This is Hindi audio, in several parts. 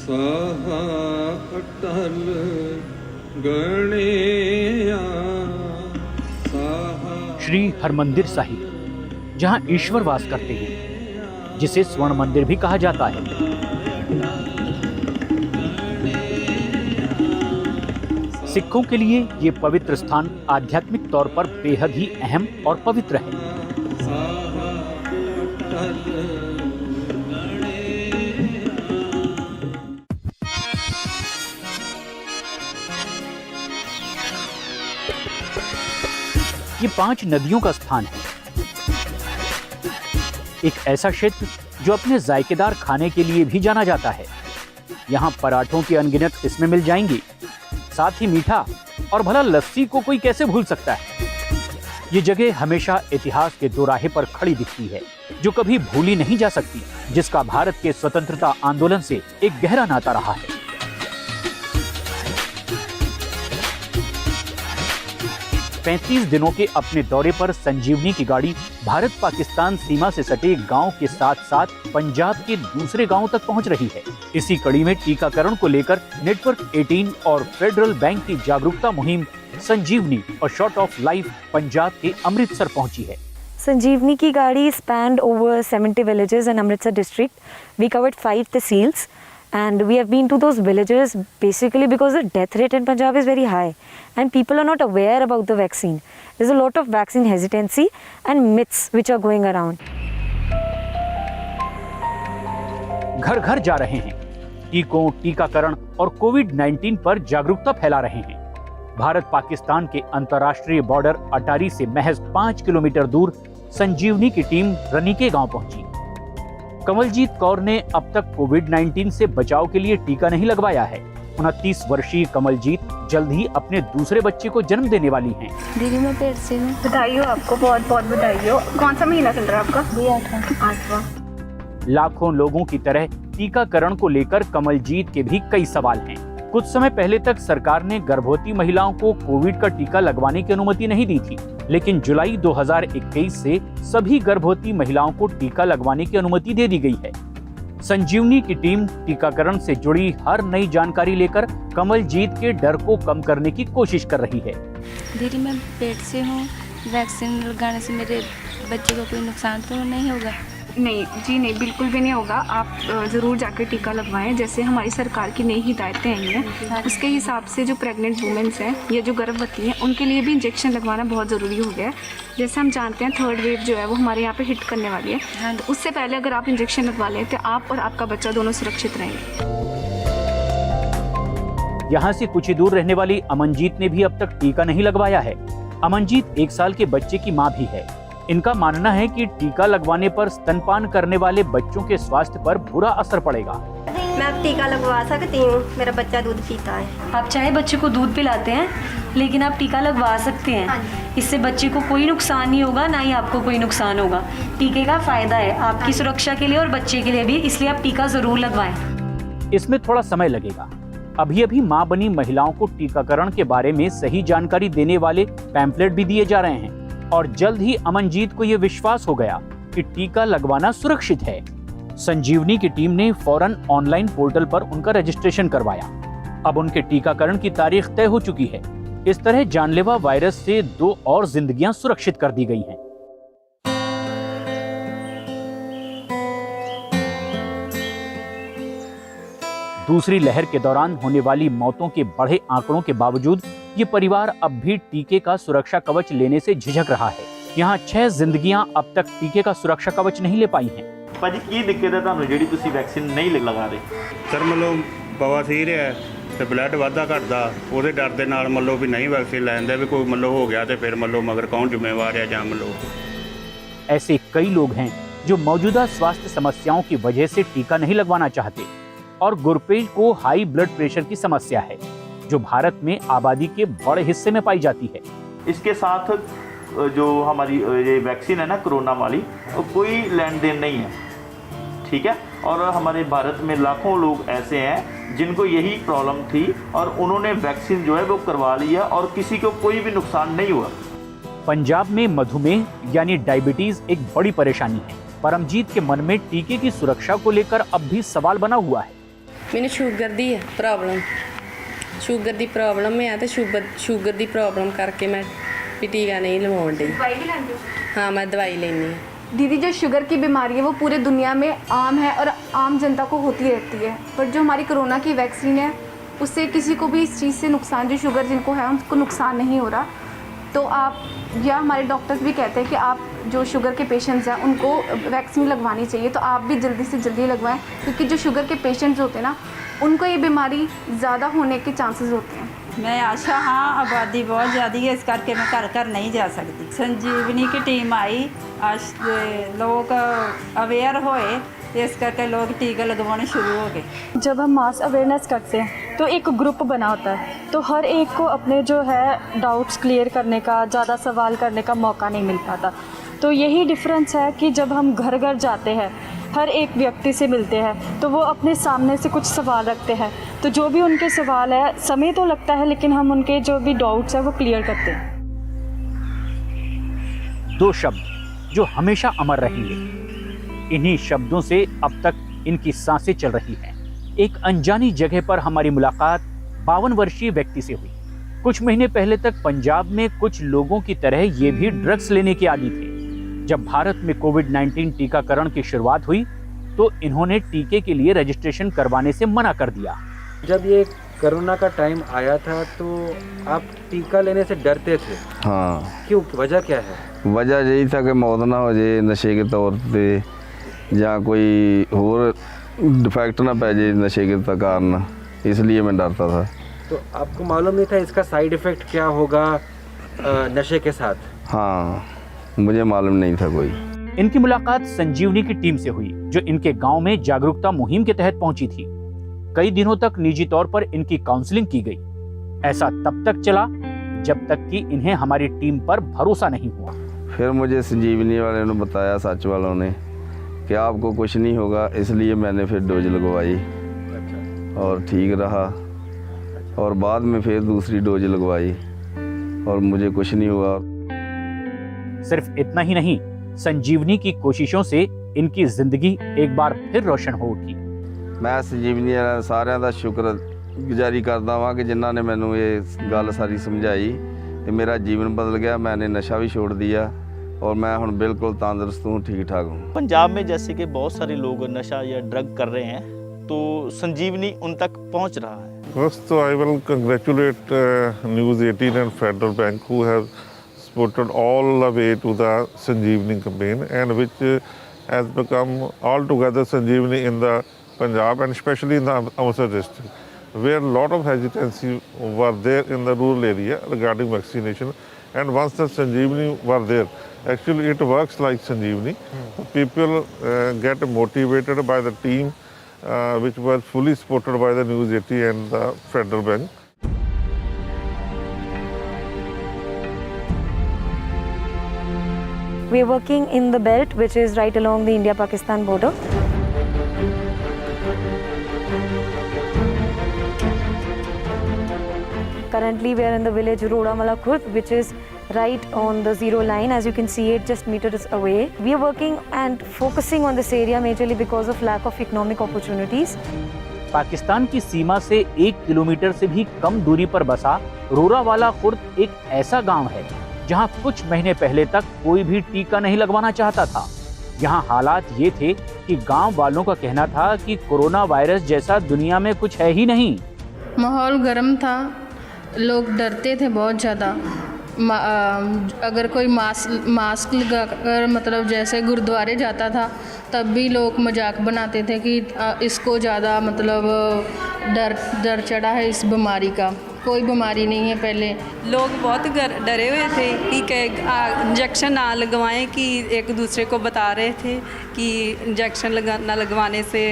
साहा अटल गणेया साहा। श्री हरमंदिर साहिब, जहां ईश्वर वास करते हैं, जिसे स्वर्ण मंदिर भी कहा जाता है। सिखों के लिए ये पवित्र स्थान आध्यात्मिक तौर पर बेहद ही अहम और पवित्र है। ये 5 नदियों का स्थान है, एक ऐसा क्षेत्र जो अपने जायकेदार खाने के लिए भी जाना जाता है। यहाँ पराठों की अनगिनत किस्में मिल जाएंगी, साथ ही मीठा, और भला लस्सी को कोई कैसे भूल सकता है। ये जगह हमेशा इतिहास के दोराहे पर खड़ी दिखती है, जो कभी भूली नहीं जा सकती, जिसका भारत के स्वतंत्रता आंदोलन से एक गहरा नाता रहा है। पैंतीस दिनों के अपने दौरे पर संजीवनी की गाड़ी भारत पाकिस्तान सीमा से सटे गांव के साथ साथ पंजाब के दूसरे गांवों तक पहुंच रही है। इसी कड़ी में टीकाकरण को लेकर नेटवर्क 18 और फेडरल बैंक की जागरूकता मुहिम संजीवनी और शॉर्ट ऑफ लाइफ पंजाब के अमृतसर पहुंची है। संजीवनी की गाड़ी spanned over 70 villages in Amritsar district. We covered 5 tehsils and we have been to those villages basically because the death rate in Punjab is very high and people are not aware about the vaccine. There's a lot of vaccine hesitancy and myths which are going around. घर घर जा रहे हैं, टीकों, टीकाकरण और कोविड-19 पर जागरूकता फैला रहे हैं। भारत पाकिस्तान के अंतर्राष्ट्रीय बॉर्डर अटारी से महज 5 किलोमीटर दूर संजीवनी की टीम रनीके गांव पहुंची। कमलजीत कौर ने अब तक कोविड-19 से बचाव के लिए टीका नहीं लगवाया है। 29 वर्षीय कमलजीत जल्द ही अपने दूसरे बच्चे को जन्म देने वाली हैं। दीदी मैं पेट से हूँ। बधाई हो आपको, बहुत बहुत बधाई हो। कौन सा महीना चल रहा है आपका? 8वां। लाखों लोगों की तरह टीकाकरण को लेकर कमलजीत के भी कई सवाल हैं। कुछ समय पहले तक सरकार ने गर्भवती महिलाओं को कोविड का टीका लगवाने की अनुमति नहीं दी थी, लेकिन जुलाई 2021 से सभी गर्भवती महिलाओं को टीका लगवाने की अनुमति दे दी गई है। संजीवनी की टीम टीकाकरण से जुड़ी हर नई जानकारी लेकर कमलजीत के डर को कम करने की कोशिश कर रही है। दीदी मैं पेट से हूँ, वैक्सीन लगाने से मेरे बच्चे को कोई नुकसान तो नहीं होगा? नहीं जी, नहीं, बिल्कुल भी नहीं होगा। आप ज़रूर जाकर टीका लगवाएं। जैसे हमारी सरकार की नई हिदायतें आई हैं, उसके हिसाब से जो प्रेग्नेंट वुमेंस हैं या जो गर्भवती हैं, उनके लिए भी इंजेक्शन लगवाना बहुत ज़रूरी हो गया है। जैसे हम जानते हैं 3rd वेव जो है वो हमारे यहाँ पे हिट करने वाली है, तो उससे पहले अगर आप इंजेक्शन लगवा लें तो आप और आपका बच्चा दोनों सुरक्षित रहेंगे। यहाँ से कुछ ही दूर रहने वाली अमनजीत ने भी अब तक टीका नहीं लगवाया है। अमनजीत 1 साल के बच्चे की माँ भी है। इनका मानना है कि टीका लगवाने पर स्तनपान करने वाले बच्चों के स्वास्थ्य पर बुरा असर पड़ेगा। मैं अब टीका लगवा सकती हूँ, मेरा बच्चा दूध पीता है। आप चाहे बच्चे को दूध पिलाते हैं, लेकिन आप टीका लगवा सकते हैं। इससे बच्चे को कोई नुकसान नहीं होगा, ना ही आपको कोई नुकसान होगा। टीके का फायदा है आपकी सुरक्षा के लिए और बच्चे के लिए भी, इसलिए आप टीका जरूर लगवाएं। इसमें थोड़ा समय लगेगा। अभी मां बनी महिलाओं को टीकाकरण के बारे में सही जानकारी देने वाले पैम्फलेट भी दिए जा रहे हैं और जल्द ही अमनजीत को यह विश्वास हो गया कि टीका लगवाना सुरक्षित है। संजीवनी की टीम ने फौरन ऑनलाइन पोर्टल पर उनका रजिस्ट्रेशन करवाया। अब उनके टीकाकरण की तारीख तय हो चुकी है। इस तरह जानलेवा वायरस से 2 और जिंदगियां सुरक्षित कर दी गई हैं। दूसरी लहर के दौरान होने वाली मौतों के बढ़े आंकड़ों के बावजूद ये परिवार अब भी टीके का सुरक्षा कवच लेने से झिझक रहा है। यहाँ 6 जिंदगियां अब तक टीके का सुरक्षा कवच नहीं ले पाई हैं। ਭਾਜੀ ਕੀ ਦਿੱਕਤ ਹੈ ਤੁਹਾਨੂੰ ਜਿਹੜੀ ਤੁਸੀਂ ਵੈਕਸੀਨ ਨਹੀਂ ਲਗਾ ਰਹੇ? ਸਰ ਮਤਲਬ ਬਵਾਸੀਰ ਹੈ ਤੇ ਬਲੱਡ ਵਾਧਾ ਘਟਦਾ, ਉਹਦੇ ਡਰ ਦੇ ਨਾਲ ਮਤਲਬ ਵੀ ਨਹੀਂ ਵੈਕਸੀਨ ਲੈਂਦੇ ਵੀ ਕੋਈ ਮਤਲਬ ਹੋ ਗਿਆ ਤੇ ਫਿਰ ਮਤਲਬ ਮਗਰ ਕੌਣ ਜ਼ਿੰਮੇਵਾਰ ਹੈ ਜਾਂ ਮਤਲਬ। ऐसे कई लोग हैं जो मौजूदा स्वास्थ्य समस्याओं की वजह से टीका नहीं लगवाना चाहते और गुरपेज को हाई ब्लड प्रेशर की समस्या है, जो भारत में आबादी के बड़े हिस्से में पाई जाती है। इसके साथ जो हमारी ये वैक्सीन है ना कोरोना वाली, कोई लेन देन नहीं है, ठीक है। और हमारे भारत में लाखों लोग ऐसे हैं जिनको यही प्रॉब्लम थी और उन्होंने वैक्सीन जो है वो करवा ली है और किसी को कोई भी नुकसान नहीं हुआ। पंजाब में मधुमेह यानी डायबिटीज एक बड़ी परेशानी है। परमजीत के मन में टीके की सुरक्षा को लेकर अब भी सवाल बना हुआ है। ਮੈਨੂੰ ਸ਼ੂਗਰ ਦੀ ਪ੍ਰੋਬਲਮ ਹੈ ਤੇ ਸ਼ੂਗਰ ਦੀ ਪ੍ਰੋਬਲਮ ਕਰਕੇ मैं भी टीका नहीं लवाउण दी। दवाई भी लेंगे? हाँ मैं दवाई लेनी है। दीदी जो शुगर की बीमारी है वो पूरे दुनिया में आम है और आम जनता को होती रहती है, पर जो हमारी कोरोना की वैक्सीन है उससे किसी को भी इस चीज़ से नुकसान, जो शुगर जिनको है उनको नुकसान नहीं हो रहा। तो आप या हमारे डॉक्टर्स भी कहते हैं कि आप जो शुगर के पेशेंट्स हैं उनको वैक्सीन लगवानी चाहिए, तो आप भी जल्दी से जल्दी लगवाएं, क्योंकि जो शुगर के पेशेंट्स होते हैं ना उनको ये बीमारी ज़्यादा होने के चांसेस होते हैं। मैं आशा हाँ, आबादी बहुत ज़्यादा है, इस करके मैं घर घर नहीं जा सकती। संजीवनी की टीम आई, आज लोग अवेयर होए, इस करके लोग टीका लगवाने शुरू हो गए। जब हम मास अवेयरनेस करते हैं तो एक ग्रुप बना होता है, तो हर एक को अपने जो है डाउट्स क्लियर करने का, ज़्यादा सवाल करने का मौका नहीं मिल पाता। तो यही डिफरेंस है कि जब हम घर घर जाते हैं, हर एक व्यक्ति से मिलते हैं, तो वो अपने सामने से कुछ सवाल रखते हैं, तो जो भी उनके सवाल है, समय तो लगता है लेकिन हम उनके जो भी डाउट्स हैं वो क्लियर करते हैं। 2 शब्द जो हमेशा अमर रहेंगे, इन्हीं शब्दों से अब तक इनकी सांसें चल रही हैं। एक अनजानी जगह पर हमारी मुलाकात 52 वर्षीय व्यक्ति से हुई। कुछ महीने पहले तक पंजाब में कुछ लोगों की तरह ये भी ड्रग्स लेने के आदी थे। जब भारत में कोविड-19 टीकाकरण की शुरुआत हुई तो इन्होंने टीके के लिए रजिस्ट्रेशन करवाने से मना कर दिया। जब ये कोरोना का टाइम आया था तो आप टीका लेने से डरते थे? हाँ। क्यों, वजह क्या है? वजह यही था कि मौत ना हो जाए नशे के तौर पे, या कोई और डिफेक्ट ना पै जाए नशे के कारण, इसलिए मैं डरता था। तो आपको मालूम नहीं था इसका साइड इफ़ेक्ट क्या होगा नशे के साथ? हाँ, मुझे मालूम नहीं था कोई। इनकी मुलाकात संजीवनी की टीम से हुई, जो इनके गांव में जागरूकता मुहिम के तहत पहुंची थी। कई दिनों तक निजी तौर पर इनकी काउंसलिंग की गई। ऐसा तब तक चला जब तक कि इन्हें हमारी टीम पर भरोसा नहीं हुआ। फिर मुझे संजीवनी वाले ने बताया, सच वालों ने, कि आपको कुछ नहीं होगा, इसलिए मैंने फिर डोज लगवाई और ठीक रहा, और बाद में फिर दूसरी डोज लगवाई और मुझे कुछ नहीं हुआ। सिर्फ इतना ही नहीं, संजीवनी की कोशिशों से इनकी जिंदगी एक बार फिर रोशन हो उठी। मैं संजीवनी साਰਿਆਂ ਦਾ शुक्रगुजारी करता हाँ कि जिन्हों ने मैनू ये गल सारी समझाई, तो मेरा जीवन बदल गया। मैंने नशा भी छोड़ दिया और मैं हुण बिल्कुल तंदुरुस्त हूँ, ठीक ठाक हूँ। पंजाब में जैसे कि बहुत सारे लोग नशा या ड्रग कर रहे हैं, तो संजीवनी उन तक पहुँच रहा है। First, I will congratulate News 18 and Federal Bank, who have supported all the way to the Sanjeevani campaign, and which has become altogether Sanjeevani in the Punjab, and especially in the Amritsar district, where a lot of hesitancy were there in the rural area regarding vaccination. And once the Sanjeevani were there, actually it works like Sanjeevani. People get motivated by the team, which was fully supported by the News 18 and the Federal Bank. We are working in the belt, which is right along the India-Pakistan border. Currently, we are in the village Rodamala Khurd, which is right on the zero line. As you can see, it just meters away. We are working and focusing on this area majorly because of lack of economic opportunities. Pakistan की सीमा से 1 किलोमीटर से भी कम दूरी पर बसा रोरावाला खुर्द एक ऐसा गांव है जहां कुछ महीने पहले तक कोई भी टीका नहीं लगवाना चाहता था। यहां हालात ये थे कि गांव वालों का कहना था कि कोरोना वायरस जैसा दुनिया में कुछ है ही नहीं। माहौल गर्म था, लोग डरते थे बहुत ज़्यादा। अगर कोई मास्क लगाकर मतलब जैसे गुरुद्वारे जाता था, तब भी लोग मजाक बनाते थे कि इसको ज़्यादा मतलब डर चढ़ा है इस बीमारी का। कोई बीमारी नहीं है। पहले लोग बहुत डरे हुए थे कि इंजेक्शन ना लगवाएं, कि एक दूसरे को बता रहे थे कि इंजेक्शन ना लगवाने से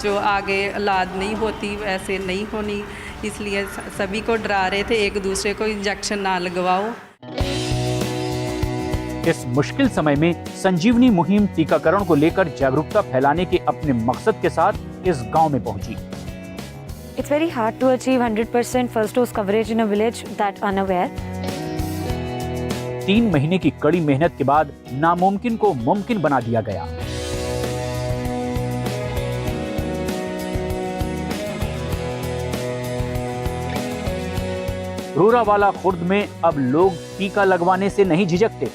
जो आगे औलाद नहीं होती वैसे नहीं होनी, इसलिए सभी को डरा रहे थे एक दूसरे को इंजेक्शन ना लगवाओ। इस मुश्किल समय में संजीवनी मुहिम टीकाकरण को लेकर जागरूकता फैलाने के अपने मकसद के साथ इस गांव में पहुंची। It's very hard to achieve 100% first dose coverage in a village that unaware. 3 महीने की कड़ी मेहनत के बाद नामुमकिन को मुमकिन बना दिया गया। रोरावाला खुर्द में अब लोग टीका लगवाने से नहीं झिझकते।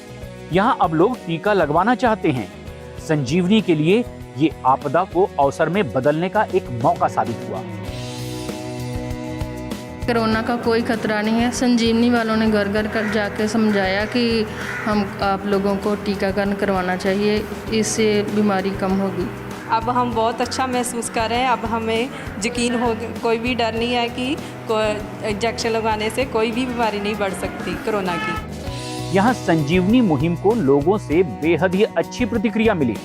यहां अब लोग टीका लगवाना चाहते हैं। संजीवनी के लिए ये आपदा को अवसर में बदलने का एक मौका साबित हुआ। कोरोना का कोई खतरा नहीं है। संजीवनी वालों ने घर घर कर जाके समझाया कि आप लोगों को टीकाकरण करवाना चाहिए, इससे बीमारी कम होगी। अब हम बहुत अच्छा महसूस कर रहे हैं। अब हमें यकीन हो, कोई भी डर नहीं है कि इंजेक्शन लगवाने से कोई भी बीमारी नहीं बढ़ सकती कोरोना की। यहाँ संजीवनी मुहिम को लोगों से बेहद ही अच्छी प्रतिक्रिया मिली,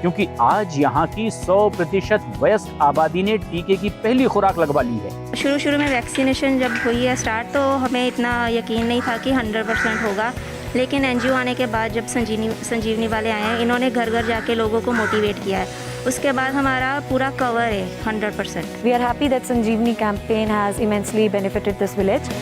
क्योंकि आज यहाँ की 100% वयस्क आबादी ने टीके की पहली खुराक लगवा ली है। शुरू में वैक्सीनेशन जब हुई है स्टार्ट, तो हमें इतना यकीन नहीं था कि 100% होगा, लेकिन एनजीओ आने के बाद जब संजीवनी वाले आए हैं, इन्होंने घर घर जाके लोगों को मोटिवेट किया है। उसके बाद हमारा पूरा कवर है 100%। We are happy that Sanjeevani campaign has immensely benefited this village.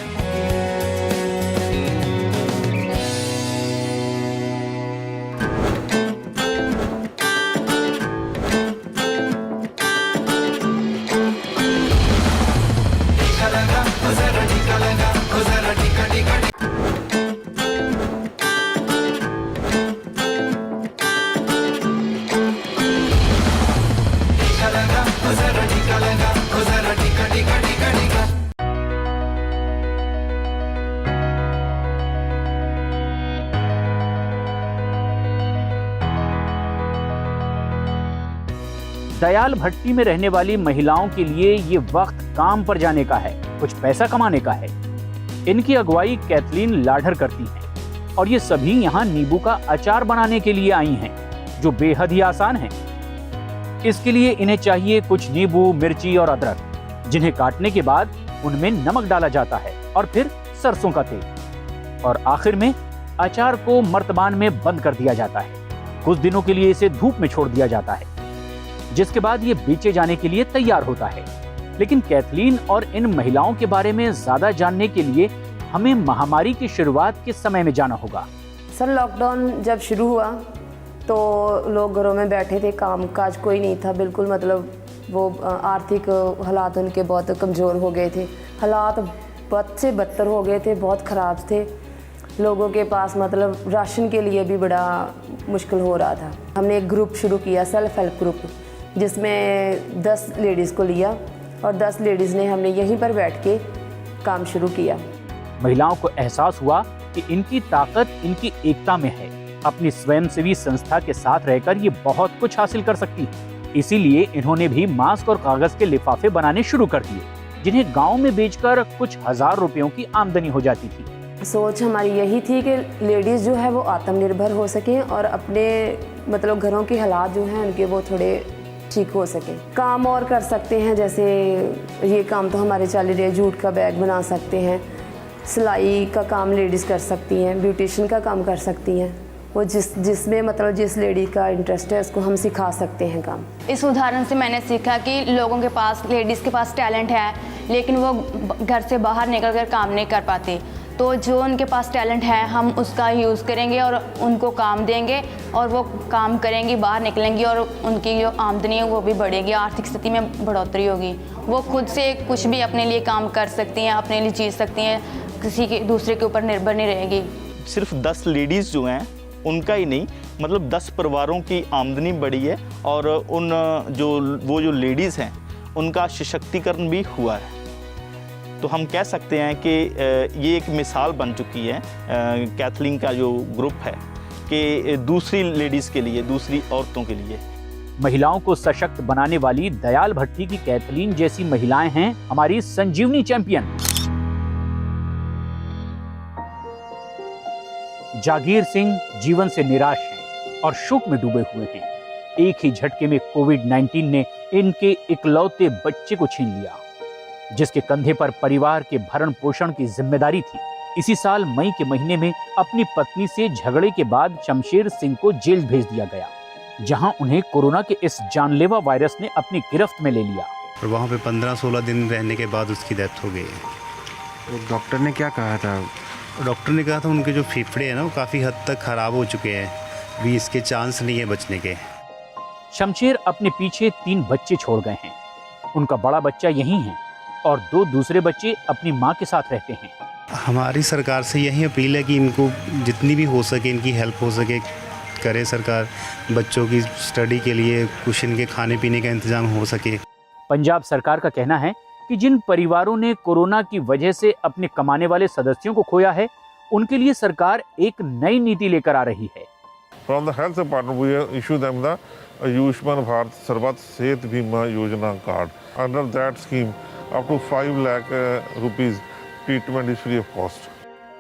Dayal भट्टी में रहने वाली महिलाओं के लिए ये वक्त काम पर जाने का है, कुछ पैसा कमाने का है। इनकी अगुवाई कैथलीन लाडर करती हैं और ये सभी यहाँ नींबू का अचार बनाने के लिए आई हैं, जो बेहद ही आसान है। इसके लिए इन्हें चाहिए कुछ नींबू, मिर्ची और अदरक, जिन्हें काटने के बाद उनमें नमक डाला जाता है और फिर सरसों का तेल, और आखिर में अचार को मर्तबान में बंद कर दिया जाता है। कुछ दिनों के लिए इसे धूप में छोड़ दिया जाता है, जिसके बाद ये बेचे जाने के लिए तैयार होता है। लेकिन कैथलीन और इन महिलाओं के बारे में ज्यादा जानने के लिए हमें महामारी की शुरुआत के समय में जाना होगा। सर, लॉकडाउन जब शुरू हुआ तो लोग घरों में बैठे थे, काम काज कोई नहीं था बिल्कुल। मतलब वो आर्थिक हालात उनके बहुत कमज़ोर हो गए थे, हालात बद से बदतर हो गए थे, बहुत ख़राब थे। लोगों के पास मतलब राशन के लिए भी बड़ा मुश्किल हो रहा था। हमने एक ग्रुप शुरू किया, सेल्फ हेल्प ग्रुप, जिसमें 10 लेडीज़ को लिया और 10 लेडीज़ ने हमने यहीं पर बैठ के काम शुरू किया। महिलाओं को एहसास हुआ कि इनकी ताकत इनकी एकता में है। अपनी स्वयंसेवी संस्था के साथ रहकर ये बहुत कुछ हासिल कर सकती है। इसीलिए इन्होंने भी मास्क और कागज के लिफाफे बनाने शुरू कर दिए, जिन्हें गांव में बेचकर कुछ हजार रुपयों की आमदनी हो जाती थी। सोच हमारी यही थी कि लेडीज़ जो है वो आत्मनिर्भर हो सकें और अपने मतलब घरों के हालात जो हैं उनके वो थोड़े ठीक हो सके। काम और कर सकते हैं, जैसे ये काम तो हमारे चल रहे, जूट का बैग बना सकते हैं, सिलाई का काम लेडीज़ कर सकती हैं, ब्यूटिशियन का काम कर सकती हैं। वो जिसमें मतलब जिस लेडी का इंटरेस्ट है उसको हम सिखा सकते हैं काम। इस उदाहरण से मैंने सीखा कि लोगों के पास, लेडीज़ के पास टैलेंट है, लेकिन वो घर से बाहर निकल कर काम नहीं कर पाते। तो जो उनके पास टैलेंट है हम उसका यूज़ करेंगे और उनको काम देंगे और वो काम करेंगी, बाहर निकलेंगी और उनकी जो आमदनी है वो भी बढ़ेगी, आर्थिक स्थिति में बढ़ोतरी होगी। वो खुद से कुछ भी अपने लिए काम कर सकती हैं, अपने लिए जी सकती हैं, किसी के दूसरे के ऊपर निर्भर नहीं रहेगी। सिर्फ 10 लेडीज़ जो हैं उनका ही नहीं, मतलब 10 परिवारों की आमदनी बढ़ी है और उन जो लेडीज़ हैं उनका सशक्तिकरण भी हुआ है। तो हम कह सकते हैं कि ये एक मिसाल बन चुकी है कैथलीन का जो ग्रुप है कि दूसरी लेडीज़ के लिए, दूसरी औरतों के लिए। महिलाओं को सशक्त बनाने वाली दयाल भट्टी की कैथलीन जैसी महिलाएं हैं हमारी संजीवनी चैंपियन। जागीर सिंह जीवन से निराश हैं और शोक में डूबे हुए हैं। एक ही झटके में कोविड-19 ने इनके इकलौते बच्चे को छीन लिया, जिसके कंधे पर परिवार के भरण पोषण की जिम्मेदारी थी। इसी साल मई के महीने में अपनी पत्नी से झगड़े के बाद शमशेर सिंह को जेल भेज दिया गया, जहां उन्हें कोरोना के इस जानलेवा वायरस ने अपनी गिरफ्त में ले लिया। और वहाँ पे 15-16 दिन रहने के बाद उसकी डेथ हो गई। तो डॉक्टर ने क्या कहा था? डॉक्टर ने कहा था उनके जो फेफड़े हैं ना वो काफ़ी हद तक ख़राब हो चुके हैं, भी इसके चांस नहीं है बचने के। शमशेर अपने पीछे 3 बच्चे छोड़ गए हैं। उनका बड़ा बच्चा यहीं है और 2 दूसरे बच्चे अपनी मां के साथ रहते हैं। हमारी सरकार से यही अपील है कि इनको जितनी भी हो सके इनकी हेल्प हो सके करे सरकार, बच्चों की स्टडी के लिए कुछ इनके खाने पीने का इंतजाम हो सके। पंजाब सरकार का कहना है कि जिन परिवारों ने कोरोना की वजह से अपने कमाने वाले सदस्यों को खोया है, उनके लिए सरकार एक नई नीति लेकर आ रही है। From the health department, we issue them the Ayushman Bharat Sarvat Sehat Bima Yojana card. Under that scheme, up to 5 lakh rupees treatment is free of cost.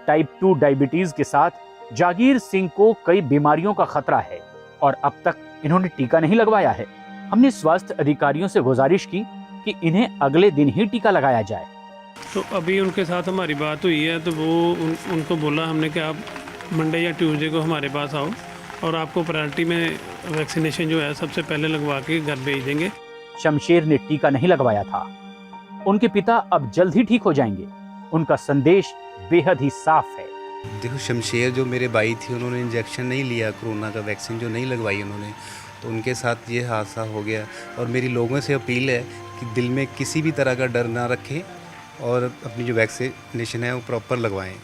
Type 2 diabetes के साथ जागीर सिंह को कई बीमारियों का खतरा है और अब तक इन्होंने टीका नहीं लगवाया है। हमने स्वास्थ्य अधिकारियों से गुजारिश की कि इन्हें अगले दिन ही टीका लगाया जाए। तो अभी उनके साथ हमारी बात हुई है, तो वो उनको बोला हमने कि आप मंडे या ट्यूसडे को हमारे पास आओ और आपको प्रायोरिटी में वैक्सीनेशन जो है सबसे पहले लगवा के घर भेज देंगे। शमशेर ने टीका नहीं लगवाया था। उनके पिता अब जल्द ही ठीक हो जाएंगे। उनका संदेश बेहद ही साफ है। देखो, शमशेर जो मेरे भाई थे, उन्होंने इंजेक्शन नहीं लिया, कोरोना का वैक्सीन जो नहीं लगवाई उन्होंने, तो उनके साथ ये हादसा हो गया। और मेरी लोगों से अपील है कि दिल में किसी भी तरह का डर ना रखें और अपनी जो वैक्सीनेशन है वो प्रॉपर लगवाएं।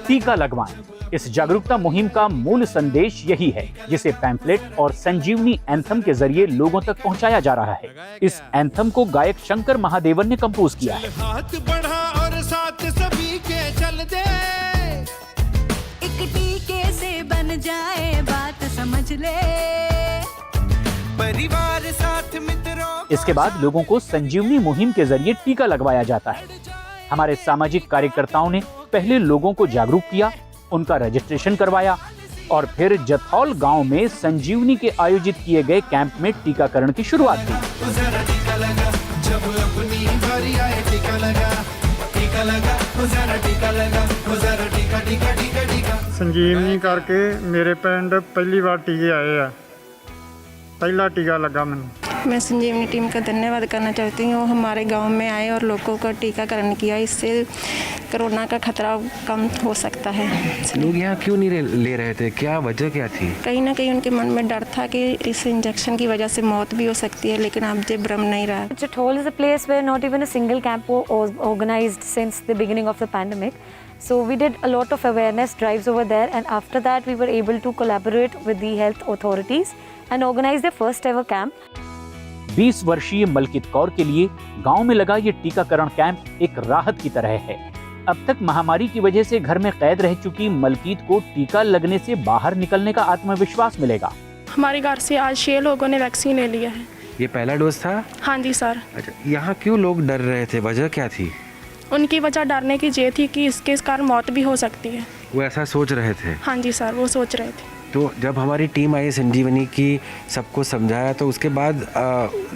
टीका लगवाएं, इस जागरूकता मुहिम का मूल संदेश यही है, जिसे पैम्फलेट और संजीवनी एंथम के जरिए लोगों तक पहुंचाया जा रहा है। इस एंथम को गायक शंकर महादेवन ने कंपोज किया है। हाथ बढ़ा और साथ सभी के चल दे, एक टीके से बन जाए बात समझ ले, परिवार साथ मित्रों। इसके बाद लोगों को संजीवनी मुहिम के जरिए टीका लगवाया जाता है। हमारे सामाजिक कार्यकर्ताओं ने पहले लोगों को जागरूक किया, उनका रजिस्ट्रेशन करवाया और फिर जथौल गांव में संजीवनी के आयोजित किए गए कैंप में टीकाकरण की शुरुआत की। संजीवनी करके मेरे पिंड पहली बार टीके आए हैं, पहला टीका लगा मैंने। मैं संजीवनी टीम का धन्यवाद करना चाहती हूँ। हमारे गांव में आए और लोगों का टीकाकरण किया, इससे कोरोना का खतरा कम हो सकता है। लोग यहाँ क्यों नहीं ले रहे थे, क्या वजह क्या थी? कहीं ना कहीं उनके मन में डर था कि इस इंजेक्शन की वजह से मौत भी हो सकती है, लेकिन अब ये भ्रम नहीं रहा। Jathol is a place where not even a single camp was organized since the beginning of the pandemic. So we did a lot of awareness drives over there, and after that we were able to collaborate with the health authorities and organize the first ever camp. 20 वर्षीय मलकित कौर के लिए गांव में लगा ये टीकाकरण कैंप एक राहत की तरह है। अब तक महामारी की वजह से घर में कैद रह चुकी मलकीत को टीका लगने से बाहर निकलने का आत्मविश्वास मिलेगा। हमारे घर से आज 6 लोगों ने वैक्सीन ले लिया है। ये पहला डोज था? हाँ जी सर। अच्छा, यहाँ क्यों लोग डर रहे थे, वजह क्या थी? उनकी वजह डरने की ये थी कि इसके कारण मौत भी हो सकती है। वो ऐसा सोच रहे थे? हाँ जी सर, वो सोच रहे थे। तो जब हमारी टीम आई संजीवनी की, सबको समझाया, तो उसके बाद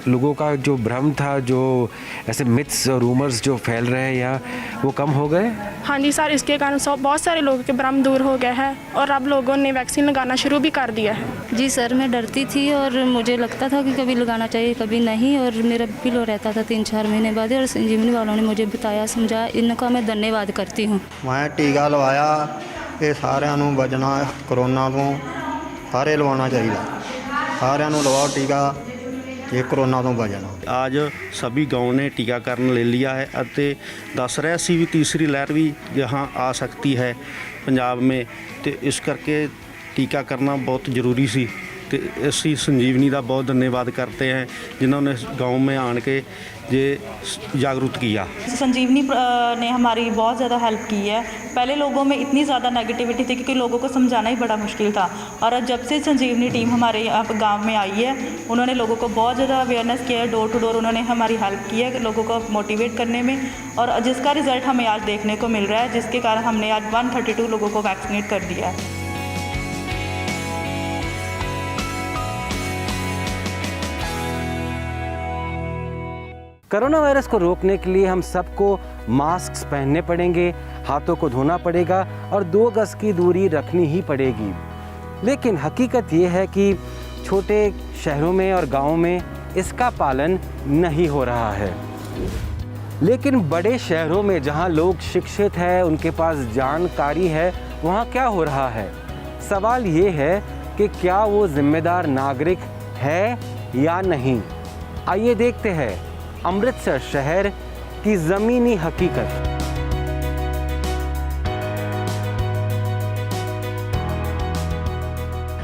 लोगों का जो भ्रम था, जो ऐसे मिथ्स और रूमर्स जो फैल रहे हैं यहाँ, वो कम हो गए? हाँ जी सर, इसके कारण बहुत सारे लोगों के भ्रम दूर हो गया है और अब लोगों ने वैक्सीन लगाना शुरू भी कर दिया है। जी सर, मैं डरती थी और मुझे लगता था कि कभी लगाना चाहिए कभी नहीं, और मेरा भी लो रहता था 3-4 महीने बाद, और संजीवनी वालों ने मुझे बताया, समझाया, इनका मैं धन्यवाद करती हूँ। मैं टीका लवाया, ये सारिਆਂ ਨੂੰ बचना कोरोना ਤੋਂ ਸਾਰੇ ਲਵਾਉਣਾ ਚਾਹੀਦਾ, ਸਾਰਿਆਂ ਨੂੰ ਲਵਾਓ टीका, ये कोरोना ਤੋਂ बचना। आज सभी गाँव ने टीकाकरण ले लिया है ਅਤੇ ਦੱਸ ਰਿਹਾ ਸੀ ਵੀ तीसरी लहर भी यहाँ आ सकती है पंजाब में, तो इस करके टीका करना बहुत ज़रूरी सी। तो ਅਸੀਂ संजीवनी का बहुत धन्यवाद करते हैं जिन्होंने गाँव में आन के ये जागरूक किया। संजीवनी ने हमारी बहुत ज़्यादा हेल्प की है। पहले लोगों में इतनी ज़्यादा नेगेटिविटी थी क्योंकि लोगों को समझाना ही बड़ा मुश्किल था, और जब से संजीवनी टीम हमारे यहाँ गांव में आई है, उन्होंने लोगों को बहुत ज़्यादा अवेयरनेस किया है, डोर टू डोर उन्होंने हमारी हेल्प की है लोगों को मोटिवेट करने में, और जिसका रिज़ल्ट हमें आज देखने को मिल रहा है, जिसके कारण हमने आज 132 लोगों को वैक्सीनेट कर दिया है। कोरोना वायरस को रोकने के लिए हम सबको मास्क पहनने पड़ेंगे, हाथों को धोना पड़ेगा और 2 गज की दूरी रखनी ही पड़ेगी। लेकिन हकीकत ये है कि छोटे शहरों में और गांवों में इसका पालन नहीं हो रहा है। लेकिन बड़े शहरों में जहां लोग शिक्षित हैं, उनके पास जानकारी है, वहां क्या हो रहा है? सवाल ये है कि क्या वो जिम्मेदार नागरिक है या नहीं। आइए देखते हैं अमृतसर शहर की ज़मीनी हकीकत।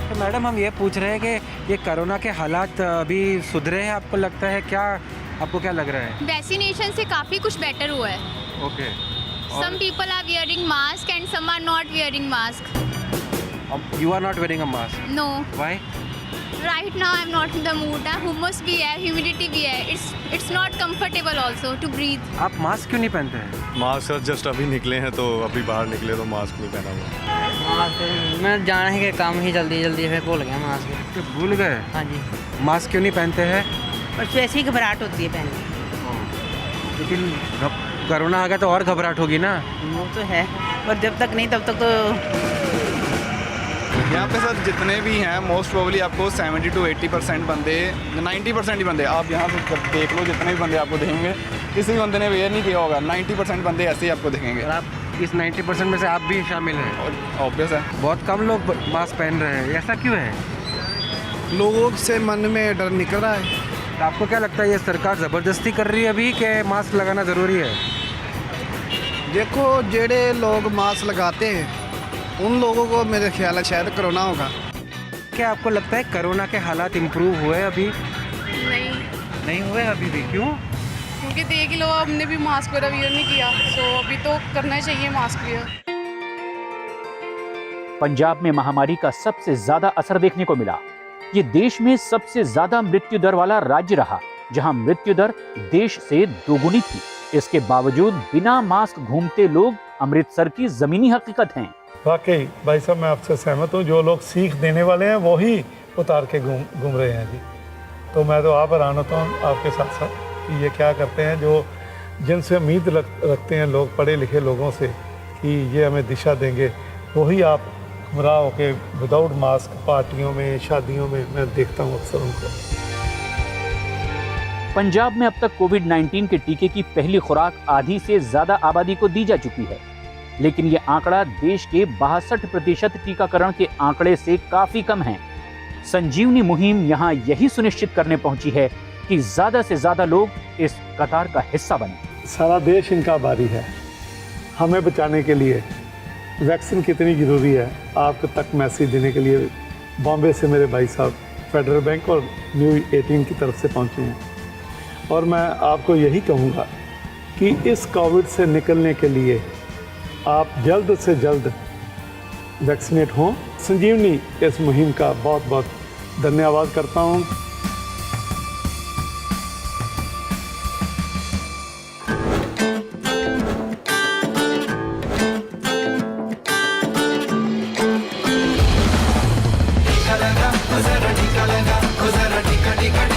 तो मैडम हम ये पूछ रहे हैं कि ये कोरोना के हालात अभी सुधरे हैं, आपको लगता है? क्या आपको क्या लग रहा है? वैक्सीनेशन से काफ़ी कुछ बेटर हुआ है। Okay. Some people are wearing mask and some are not wearing mask. You are not wearing a mask. No. Why? Right now I'm not in the mood. Hummus भी है, humidity भी है. It's not comfortable also to breathe. आप मास्क क्यों नहीं पहनते हैं? मास्क सर जस्ट अभी निकले हैं, तो अभी बाहर निकले तो मास्क नहीं पहना हुआ। मास्क मैं जाना है कि काम ही जल्दी फिर भूल गया मास्क। तो भूल गए? हाँ जी। मास्क क्यों नहीं पहनते हैं? बस वैसे ही घबराहट होती है पहनने। लेकिन कोरोना आ गया तो और घबराहट होगी ना? वो तो है, पर जब तक नहीं तब तक तो। यहाँ पे सर जितने भी हैं मोस्ट प्रोबेबली आपको 70 to 80% बंदे, 90% ही बंदे, आप यहाँ पे देख लो जितने भी बंदे आपको देखेंगे, किसी बंदे ने वेयर नहीं किया होगा। 90% बंदे ऐसे ही आपको दिखेंगे। और आप इस 90% में से आप भी शामिल हैं? ऑब्वियस है। बहुत कम लोग मास्क पहन रहे हैं, ऐसा क्यों है? लोगों से मन में डर निकल रहा है। तो आपको क्या लगता है ये सरकार ज़बरदस्ती कर रही है अभी कि मास्क लगाना ज़रूरी है? देखो जेड़े लोग मास्क लगाते हैं उन लोगों को मेरे ख्याल है शायद कोरोना होगा। क्या आपको लगता है कोरोना के हालात इम्प्रूव हुए अभी? नहीं हुए अभी भी, क्यों? क्योंकि देख लो हमने भी मास्क वगैरह वियर नहीं किया, तो अभी तो करना चाहिए मास्क वियर। पंजाब में महामारी का सबसे ज्यादा असर देखने को मिला। ये देश में सबसे ज्यादा मृत्यु दर वाला राज्य रहा, जहां मृत्यु दर देश से दोगुनी थी। इसके बावजूद बिना मास्क घूमते लोग अमृतसर की जमीनी हकीकत हैं। वाकई भाई साहब मैं आपसे सहमत हूँ, जो लोग सीख देने वाले हैं वो ही उतार के घूम रहे हैं जी। तो मैं तो आप हैरान होता हूँ आपके साथ साथ कि ये क्या करते हैं, जो जिनसे उम्मीद रखते हैं लोग, पढ़े लिखे लोगों से, कि ये हमें दिशा देंगे, वही आप गुमराह होके विदाउट मास्क पार्टियों में, शादियों में मैं देखता हूँ अक्सर उनको। पंजाब में अब तक कोविड-19 के टीके की पहली खुराक आधी से ज्यादा आबादी को दी जा चुकी है, लेकिन ये आंकड़ा देश के 62% टीकाकरण के आंकड़े से काफी कम है। संजीवनी मुहिम यहाँ यही सुनिश्चित करने पहुंची है कि ज्यादा से ज्यादा लोग इस कतार का हिस्सा बने। सारा देश इनका आभारी है। हमें बचाने के लिए वैक्सीन कितनी ज़रूरी है आप तक मैसेज देने के लिए बॉम्बे से मेरे भाई साहब फेडरल बैंक और न्यू 18 की तरफ से पहुँचे हैं। और मैं आपको यही कहूँगा कि इस कोविड से निकलने के लिए आप जल्द से जल्द वैक्सीनेट हों। संजीवनी इस मुहिम का बहुत बहुत धन्यवाद करता हूँ।